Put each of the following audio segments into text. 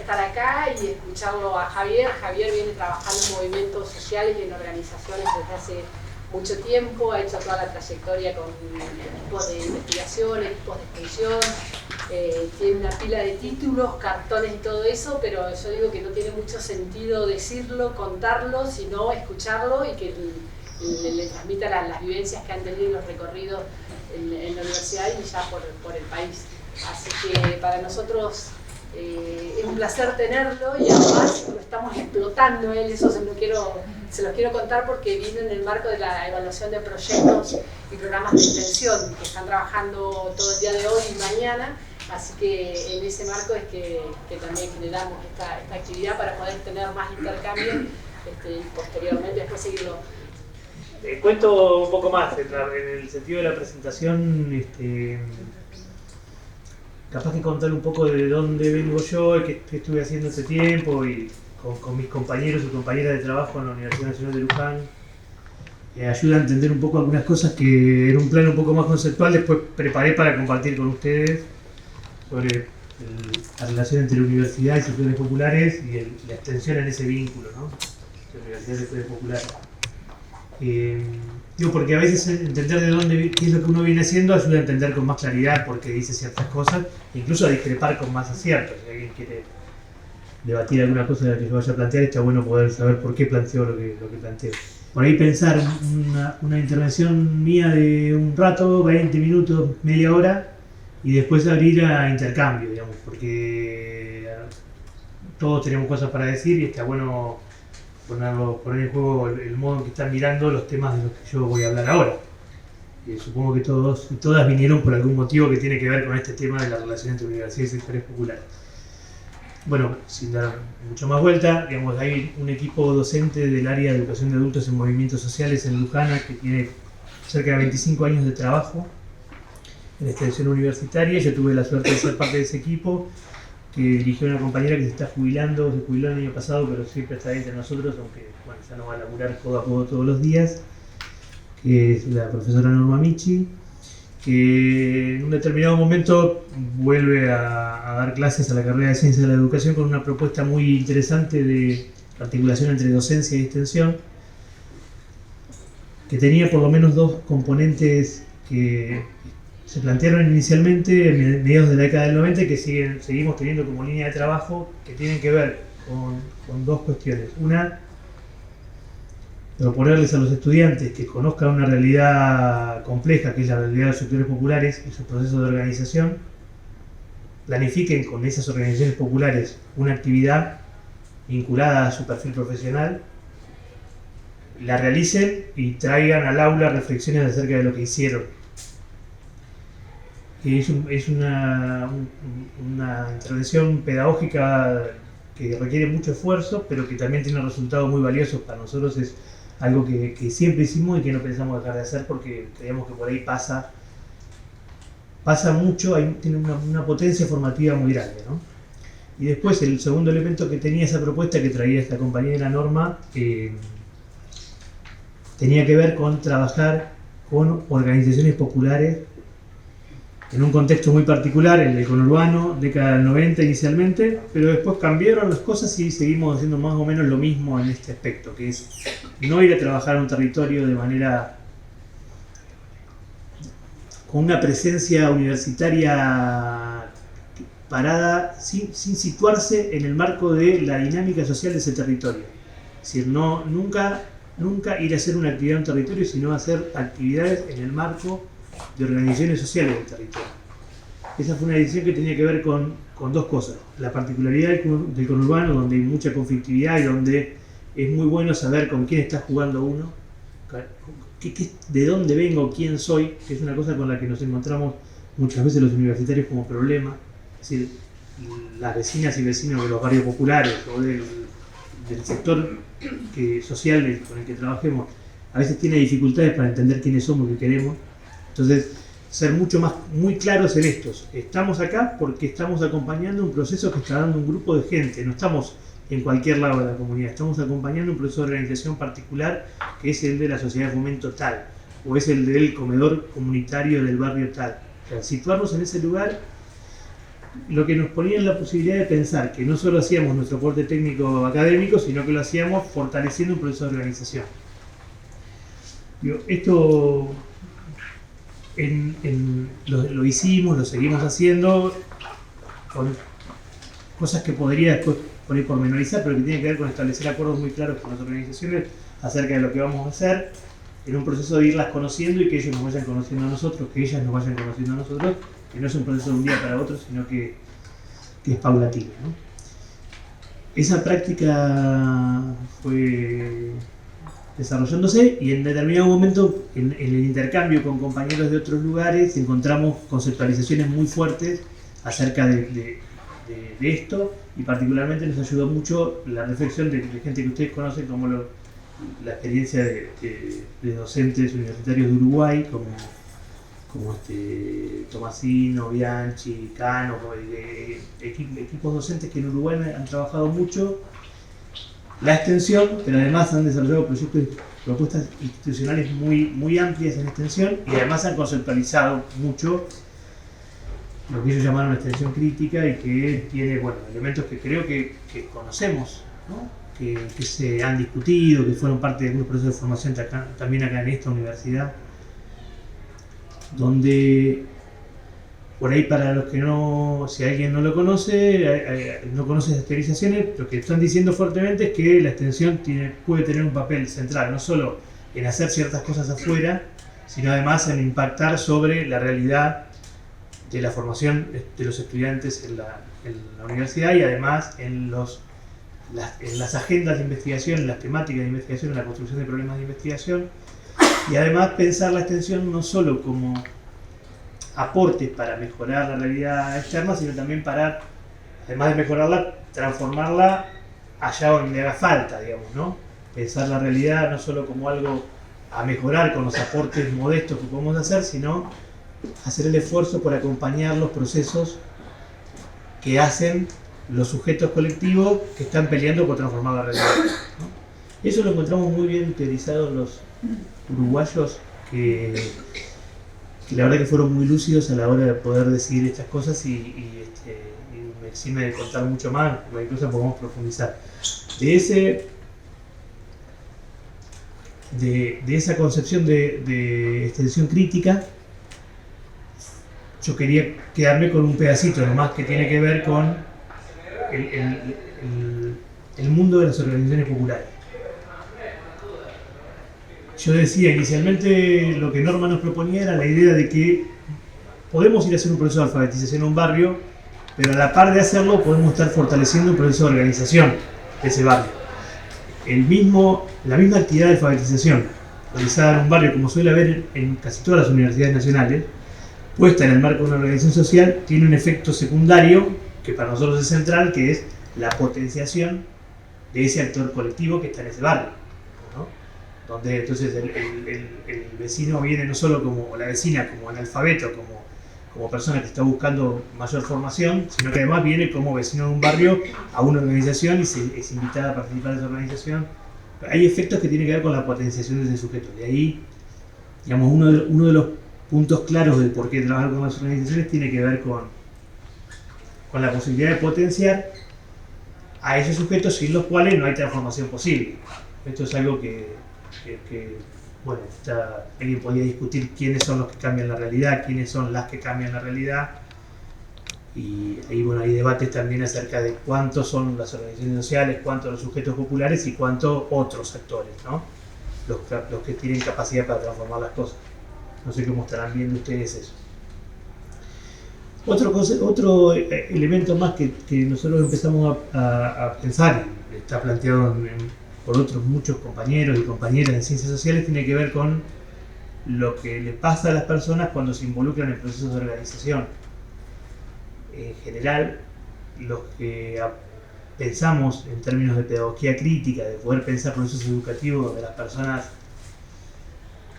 estar acá y escucharlo a Javier. Javier viene trabajando en movimientos sociales y en organizaciones desde hace mucho tiempo, ha hecho toda la trayectoria con equipos de investigación, equipos de extensión, tiene una pila de títulos, cartones y todo eso, pero yo digo que no tiene mucho sentido decirlo, contarlo, sino escucharlo y que le transmita las vivencias que han tenido y los recorridos en la universidad y ya por el país. Así que para nosotros es un placer tenerlo y además lo estamos explotando él, eso se los quiero contar porque vino en el marco de la evaluación de proyectos y programas de extensión que están trabajando todo el día de hoy y mañana, así que en ese marco es que también generamos esta actividad para poder tener más intercambio y posteriormente después seguirlo. Cuento un poco más en el sentido de la presentación. Capaz que contar un poco de dónde vengo yo y qué estuve haciendo este tiempo y con mis compañeros y compañeras de trabajo en la Universidad Nacional de Luján. Ayuda a entender un poco algunas cosas que en un plano un poco más conceptual después preparé para compartir con ustedes sobre la relación entre la universidad y sectores populares y la extensión en ese vínculo, ¿no? De universidad y sectores populares. Digo, porque a veces entender de dónde, qué es lo que uno viene haciendo ayuda a entender con más claridad por qué dice ciertas cosas, incluso a discrepar con más aciertos. Si alguien quiere debatir alguna cosa de la que yo vaya a plantear, está bueno poder saber por qué planteo lo que planteo. Por ahí pensar una intervención mía de un rato, 20 minutos, media hora, y después abrir a intercambio, digamos, porque todos tenemos cosas para decir y está bueno poner en juego el modo en que están mirando los temas de los que yo voy a hablar ahora. Supongo que todos y todas vinieron por algún motivo que tiene que ver con este tema de la relación entre universidad y sectores populares. Bueno, sin dar mucho más vuelta, digamos, hay un equipo docente del área de educación de adultos en movimientos sociales en Luján que tiene cerca de 25 años de trabajo en extensión universitaria. Yo tuve la suerte de ser parte de ese equipo, que dirigió una compañera que se jubiló el año pasado, pero siempre está ahí entre nosotros, aunque bueno, ya no va a laburar codo a codo todos los días, que es la profesora Norma Michi, que en un determinado momento vuelve a dar clases a la carrera de Ciencias de la Educación con una propuesta muy interesante de articulación entre docencia y extensión, que tenía por lo menos dos componentes que se plantearon inicialmente en mediados de la década del 90 y que seguimos teniendo como línea de trabajo, que tienen que ver con dos cuestiones. Una, proponerles a los estudiantes que conozcan una realidad compleja, que es la realidad de los sectores populares y sus procesos de organización, planifiquen con esas organizaciones populares una actividad vinculada a su perfil profesional, la realicen y traigan al aula reflexiones acerca de lo que hicieron. Es una intervención pedagógica que requiere mucho esfuerzo, pero que también tiene resultados muy valiosos. Para nosotros es algo que siempre hicimos y que no pensamos dejar de hacer porque creemos que por ahí pasa mucho, tiene una potencia formativa muy grande, ¿no? Y después el segundo elemento que tenía esa propuesta que traía esta compañera Norma tenía que ver con trabajar con organizaciones populares en un contexto muy particular, el del conurbano, década del 90 inicialmente, pero después cambiaron las cosas y seguimos haciendo más o menos lo mismo en este aspecto, que es no ir a trabajar a un territorio de manera con una presencia universitaria parada, sin situarse en el marco de la dinámica social de ese territorio. Es decir, nunca ir a hacer una actividad en un territorio, sino hacer actividades en el marco de organizaciones sociales del territorio. Esa fue una decisión que tenía que ver con dos cosas: la particularidad del conurbano, donde hay mucha conflictividad y donde es muy bueno saber con quién está jugando uno, de dónde vengo, quién soy, que es una cosa con la que nos encontramos muchas veces los universitarios como problema. Es decir, las vecinas y vecinos de los barrios populares o del sector social con el que trabajemos a veces tiene dificultades para entender quiénes somos y qué queremos. Entonces, ser muy claros en estos. Estamos acá porque estamos acompañando un proceso que está dando un grupo de gente. No estamos en cualquier lado de la comunidad. Estamos acompañando un proceso de organización particular que es el de la sociedad de fomento tal, o es el del comedor comunitario del barrio tal. O sea, situarnos en ese lugar lo que nos ponía en la posibilidad de pensar que no solo hacíamos nuestro aporte técnico académico, sino que lo hacíamos fortaleciendo un proceso de organización. Esto lo hicimos, lo seguimos haciendo con cosas que podría después por ahí pormenorizar, pero que tienen que ver con establecer acuerdos muy claros con las organizaciones acerca de lo que vamos a hacer, en un proceso de irlas conociendo y que ellos nos vayan conociendo a nosotros, que ellas nos vayan conociendo a nosotros, que no es un proceso de un día para otro, sino que es paulatino, ¿no? Esa práctica fue desarrollándose y en determinado momento en el intercambio con compañeros de otros lugares encontramos conceptualizaciones muy fuertes acerca de esto, y particularmente nos ayudó mucho la reflexión de gente que ustedes conocen como la experiencia de docentes universitarios de Uruguay, como Tomasino, Bianchi, Cano, equipos docentes que en Uruguay han trabajado mucho la extensión, pero además han desarrollado propuestas institucionales muy amplias en extensión, y además han conceptualizado mucho lo que ellos llamaron extensión crítica, y que tiene elementos que creo que conocemos, ¿no? que se han discutido, que fueron parte de algunos procesos de formación también acá en esta universidad, donde por ahí, para los que no, si alguien no lo conoce, no conoce las teorizaciones, lo que están diciendo fuertemente es que la extensión puede tener un papel central, no solo en hacer ciertas cosas afuera, sino además en impactar sobre la realidad de la formación de los estudiantes en la universidad, y además en las agendas de investigación, en las temáticas de investigación, en la construcción de problemas de investigación, y además pensar la extensión no solo como aportes para mejorar la realidad externa, sino también para, además de mejorarla, transformarla allá donde haga falta, digamos, ¿no? Pensar la realidad no solo como algo a mejorar con los aportes modestos que podemos hacer, sino hacer el esfuerzo por acompañar los procesos que hacen los sujetos colectivos que están peleando por transformar la realidad, ¿no? Eso lo encontramos muy bien teorizado los uruguayos, que la verdad que fueron muy lúcidos a la hora de poder decidir estas cosas, y me exime de contar mucho más, incluso podemos profundizar. De esa concepción de extensión crítica, yo quería quedarme con un pedacito nomás que tiene que ver con el mundo de las organizaciones populares. Yo decía inicialmente, lo que Norma nos proponía era la idea de que podemos ir a hacer un proceso de alfabetización en un barrio, pero a la par de hacerlo podemos estar fortaleciendo un proceso de organización de ese barrio. La misma actividad de alfabetización realizada en un barrio, como suele haber en casi todas las universidades nacionales, puesta en el marco de una organización social, tiene un efecto secundario que para nosotros es central, que es la potenciación de ese actor colectivo que está en ese barrio, ¿no? Donde entonces el vecino viene no solo como la vecina, como analfabeto, como persona que está buscando mayor formación, sino que además viene como vecino de un barrio a una organización y es invitada a participar de esa organización. Hay efectos que tienen que ver con la potenciación de ese sujeto. De ahí, digamos, uno de los puntos claros del por qué trabajar con las organizaciones tiene que ver con la posibilidad de potenciar a esos sujetos sin los cuales no hay transformación posible. Esto es algo que alguien podría discutir quiénes son los que cambian la realidad, quiénes son las que cambian la realidad, y ahí hay debates también acerca de cuántos son las organizaciones sociales, cuántos los sujetos populares y cuántos otros actores, ¿no? Los que tienen capacidad para transformar las cosas. No sé cómo estarán viendo ustedes eso. Otro elemento más que nosotros empezamos a pensar, y está planteado por otros muchos compañeros y compañeras en ciencias sociales, tiene que ver con lo que le pasa a las personas cuando se involucran en procesos de organización. En general, los que pensamos en términos de pedagogía crítica, de poder pensar procesos educativos donde las personas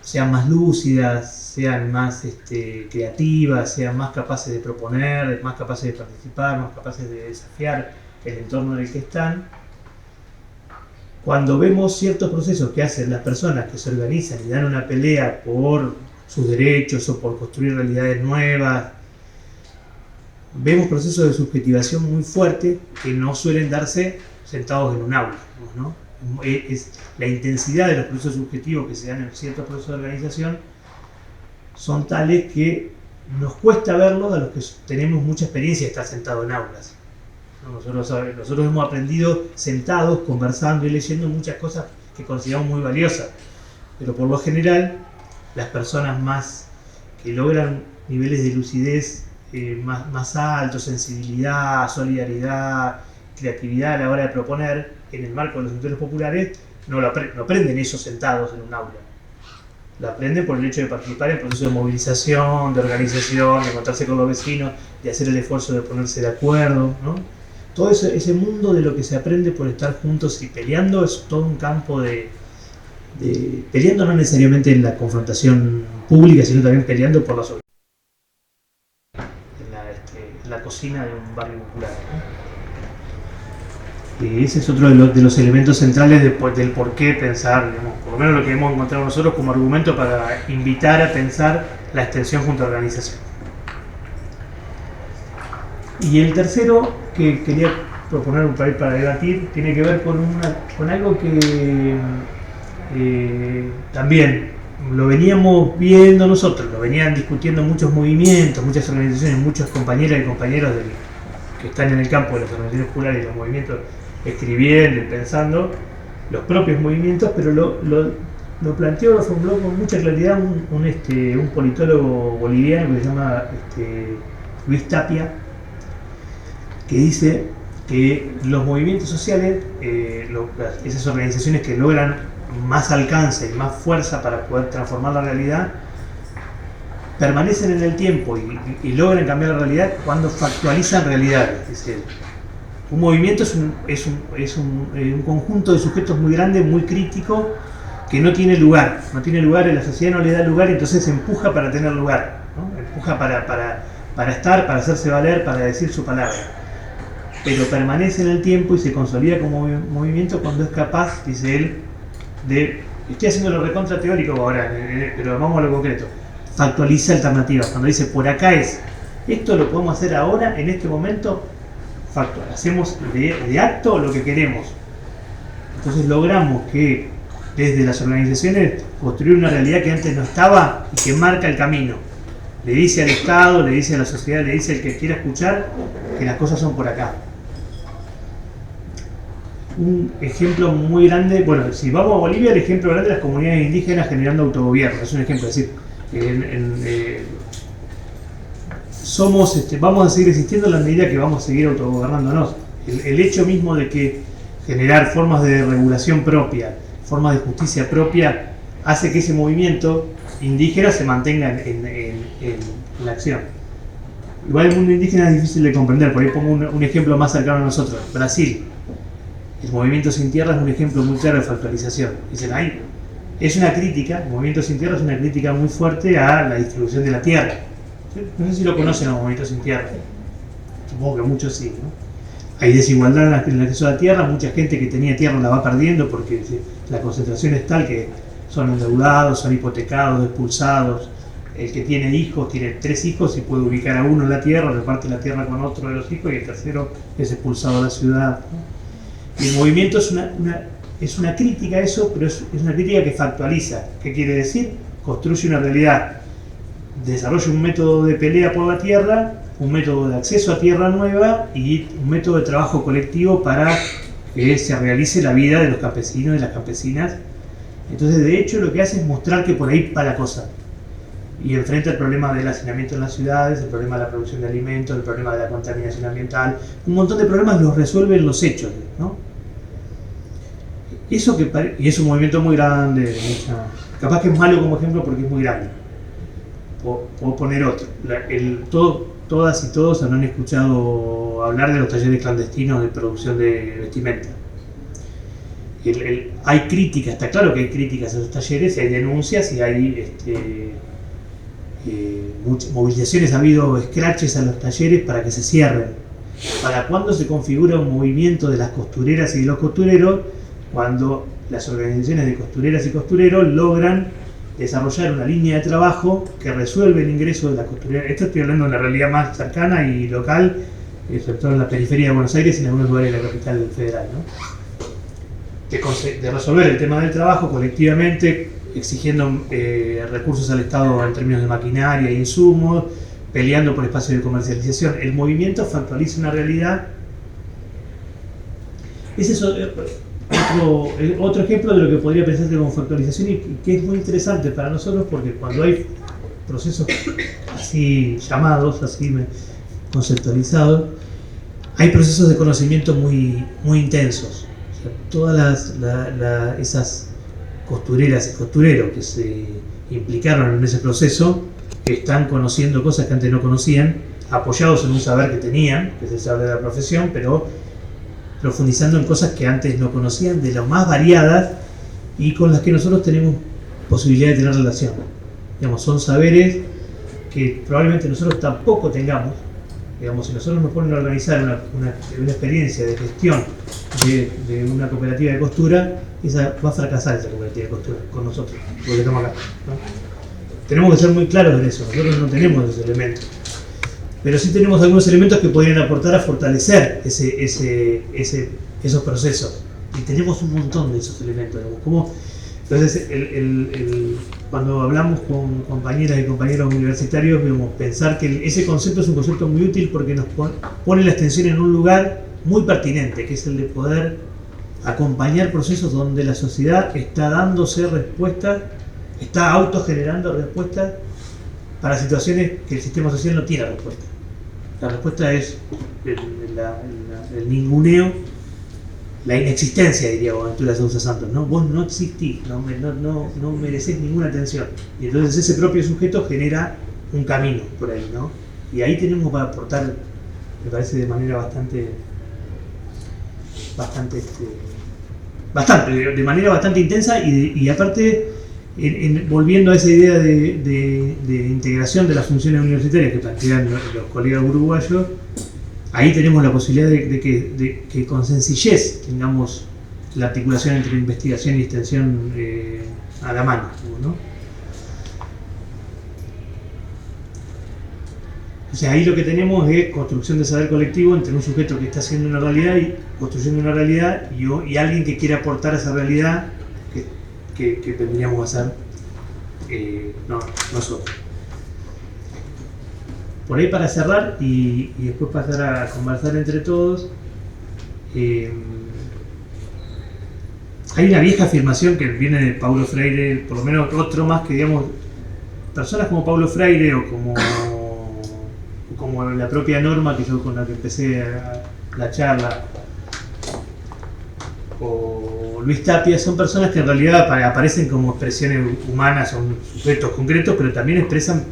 sean más lúcidas, sean más creativas, sean más capaces de proponer, más capaces de participar, más capaces de desafiar el entorno en el que están. Cuando vemos ciertos procesos que hacen las personas que se organizan y dan una pelea por sus derechos o por construir realidades nuevas, vemos procesos de subjetivación muy fuertes que no suelen darse sentados en un aula, ¿no? Es la intensidad de los procesos subjetivos que se dan en ciertos procesos de organización son tales que nos cuesta verlos a los que tenemos mucha experiencia de estar sentados en aulas. Nosotros hemos aprendido sentados, conversando y leyendo muchas cosas que consideramos muy valiosas, pero por lo general las personas más que logran niveles de lucidez más altos, sensibilidad, solidaridad, creatividad a la hora de proponer en el marco de los sectores populares, no aprenden eso sentados en un aula. Lo aprenden por el hecho de participar en procesos de movilización, de organización, de encontrarse con los vecinos, de hacer el esfuerzo de ponerse de acuerdo, ¿no? Todo ese mundo de lo que se aprende por estar juntos y peleando es todo un campo peleando no necesariamente en la confrontación pública, sino también peleando por la soberanía en la cocina de un barrio popular, ¿no? Y ese es otro de los elementos centrales del por qué pensar, digamos, por lo menos lo que hemos encontrado nosotros como argumento para invitar a pensar la extensión junto a organización. Y el tercero que quería proponer un país para debatir tiene que ver con algo que también lo veníamos viendo nosotros, lo venían discutiendo muchos movimientos, muchas organizaciones, muchos compañeras y compañeros que están en el campo de las organizaciones populares y los movimientos, escribiendo y pensando los propios movimientos, pero lo planteó, lo formuló con mucha claridad un politólogo boliviano que se llama Luis Tapia, que dice que los movimientos sociales, esas organizaciones que logran más alcance y más fuerza para poder transformar la realidad, permanecen en el tiempo y logran cambiar la realidad cuando factualizan realidades. Dice, un movimiento es un conjunto de sujetos muy grande, muy crítico, que no tiene lugar en la sociedad, no le da lugar, entonces empuja para tener lugar, ¿no? Empuja para estar, para hacerse valer, para decir su palabra, pero permanece en el tiempo y se consolida como movimiento cuando es capaz, dice él, estoy haciendo lo recontra teórico ahora, pero vamos a lo concreto, factualiza alternativas, cuando dice por acá esto lo podemos hacer ahora, en este momento, factual, hacemos de acto lo que queremos. Entonces logramos que desde las organizaciones construir una realidad que antes no estaba y que marca el camino. Le dice al Estado, le dice a la sociedad, le dice al que quiera escuchar que las cosas son por acá. Un ejemplo muy grande, bueno, si vamos a Bolivia, el ejemplo grande de las comunidades indígenas generando autogobierno, es un ejemplo, es decir, vamos a seguir existiendo en la medida que vamos a seguir autogobernándonos. El hecho mismo de que generar formas de regulación propia, formas de justicia propia, hace que ese movimiento indígena se mantenga en la acción. Igual el mundo indígena es difícil de comprender, por ahí pongo un ejemplo más cercano a nosotros, Brasil. El movimiento sin tierra es un ejemplo muy claro de factualización. Dicen, ahí es una crítica, el movimiento sin tierra es una crítica muy fuerte a la distribución de la tierra. No sé si lo conocen los movimientos sin tierra, supongo que muchos sí, ¿no? Hay desigualdad en el acceso a la tierra, mucha gente que tenía tierra la va perdiendo porque la concentración es tal que son endeudados, son hipotecados, expulsados. El que tiene hijos, tiene 3 hijos y puede ubicar a uno en la tierra, reparte la tierra con otro de los hijos y el tercero es expulsado de la ciudad, ¿no? Y el movimiento es una crítica a eso, pero es una crítica que factualiza. ¿Qué quiere decir? Construye una realidad, desarrolla un método de pelea por la tierra, un método de acceso a tierra nueva y un método de trabajo colectivo para que se realice la vida de los campesinos y las campesinas. Entonces, de hecho, lo que hace es mostrar que por ahí va la cosa. Y enfrenta el problema del hacinamiento en las ciudades, el problema de la producción de alimentos, el problema de la contaminación ambiental, un montón de problemas los resuelven los hechos, ¿no? Y es un movimiento muy grande, capaz que es malo como ejemplo porque es muy grande. Puedo poner otro. Todas y todos habrán escuchado hablar de los talleres clandestinos de producción de vestimenta. Hay críticas, está claro que hay críticas a esos talleres, y hay denuncias y hay muchas movilizaciones, ha habido scratches a los talleres para que se cierren. ¿Para cuándo se configura un movimiento de las costureras y de los costureros? Cuando las organizaciones de costureras y costureros logran desarrollar una línea de trabajo que resuelve el ingreso de la costurera. Esto estoy hablando de una realidad más cercana y local, sobre todo en la periferia de Buenos Aires y en algunos lugares de la capital federal, ¿no? De resolver el tema del trabajo colectivamente, exigiendo recursos al Estado en términos de maquinaria e insumos, peleando por espacios de comercialización. El movimiento factualiza una realidad. Ese es otro ejemplo de lo que podría pensarse como factualización y que es muy interesante para nosotros, porque cuando hay procesos así llamados, así conceptualizados, hay procesos de conocimiento muy, muy intensos. O sea, todas esas costureras y costureros que se implicaron en ese proceso están conociendo cosas que antes no conocían, apoyados en un saber que tenían, que es el saber de la profesión, pero profundizando en cosas que antes no conocían, de lo más variadas y con las que nosotros tenemos posibilidad de tener relación. Digamos, son saberes que probablemente nosotros tampoco tengamos. Digamos, si nosotros nos ponen a organizar una experiencia de gestión de una cooperativa de costura, va a fracasar esa cooperativa de costura con nosotros, porque estamos acá, ¿no? Tenemos que ser muy claros en eso. Nosotros no tenemos esos elementos, pero sí tenemos algunos elementos que podrían aportar a fortalecer esos procesos, y tenemos un montón de esos elementos. Entonces, cuando hablamos con compañeras y compañeros universitarios, pensar que ese concepto es un concepto muy útil porque nos pone la atención en un lugar muy pertinente, que es el de poder acompañar procesos donde la sociedad está dándose respuestas, está autogenerando respuestas para situaciones que el sistema social no tiene respuesta. La respuesta es el ninguneo, la inexistencia, diría Bonaventura Sousa Santos, ¿no? Vos no existís, no merecés ninguna atención. Y entonces ese propio sujeto genera un camino por ahí, ¿no? Y ahí tenemos para aportar, me parece, de manera de manera bastante intensa y aparte, volviendo a esa idea de integración de las funciones universitarias que plantean los colegas uruguayos, ahí tenemos la posibilidad de que con sencillez tengamos la articulación entre investigación y extensión a la mano, ¿no? O sea, ahí lo que tenemos es construcción de saber colectivo entre un sujeto que está haciendo una realidad y construyendo una realidad y alguien que quiere aportar a esa realidad que tendríamos a hacer nosotros. Por ahí, para cerrar y después pasar a conversar entre todos, hay una vieja afirmación que viene de Paulo Freire, por lo menos otro más que, digamos, personas como Paulo Freire o como la propia Norma, que yo con la que empecé la charla, o Luis Tapia, son personas que en realidad aparecen como expresiones humanas, son sujetos concretos, pero también expresan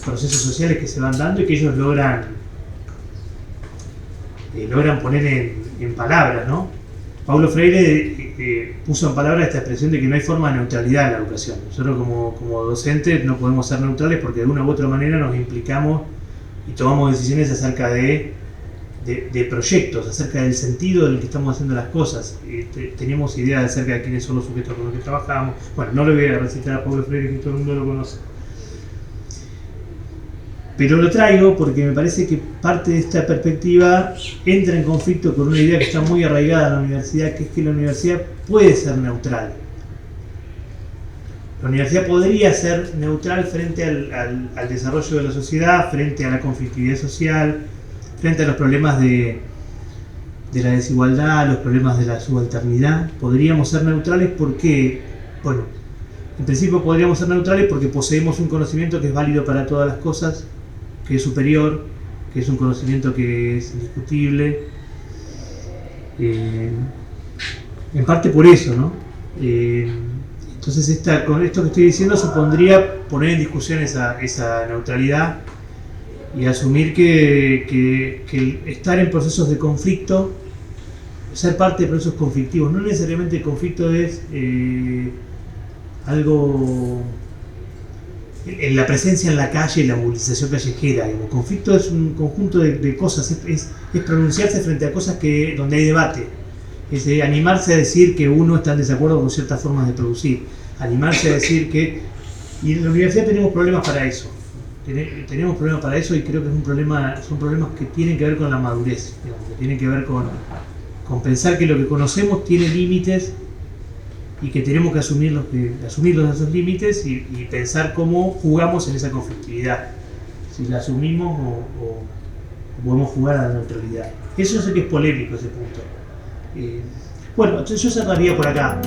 procesos sociales que se van dando y que ellos logran poner en palabras, ¿no? Paulo Freire puso en palabras esta expresión de que no hay forma de neutralidad en la educación. Nosotros como docentes no podemos ser neutrales porque de una u otra manera nos implicamos y tomamos decisiones acerca de proyectos, acerca del sentido del que estamos haciendo las cosas. Tenemos ideas acerca de quiénes son los sujetos con los que trabajamos. Bueno, no le voy a recitar a Paulo Freire, que todo el mundo lo conoce. Pero lo traigo porque me parece que parte de esta perspectiva entra en conflicto con una idea que está muy arraigada en la universidad, que es que la universidad puede ser neutral. La universidad podría ser neutral frente al desarrollo de la sociedad, frente a la conflictividad social, frente a los problemas de la desigualdad, los problemas de la subalternidad. Podríamos ser neutrales porque, bueno, en principio podríamos ser neutrales porque poseemos un conocimiento que es válido para todas las cosas, que es superior, que es un conocimiento que es indiscutible. En parte por eso, ¿no? Entonces con esto que estoy diciendo supondría poner en discusión esa neutralidad y asumir que estar en procesos de conflicto, ser parte de procesos conflictivos, no necesariamente el conflicto es algo... En la presencia en la calle y la movilización callejera. El conflicto es un conjunto de cosas, es pronunciarse frente a cosas donde hay debate, es de animarse a decir que uno está en desacuerdo con ciertas formas de producir, animarse a decir que... Y en la universidad tenemos problemas para eso, tenemos problemas para eso y creo que son problemas que tienen que ver con la madurez, digamos, que tienen que ver con pensar que lo que conocemos tiene límites y que tenemos que asumir esos límites y pensar cómo jugamos en esa conflictividad, si la asumimos o podemos jugar a la neutralidad. Eso sé que es polémico ese punto. Bueno, entonces yo cerraría por acá.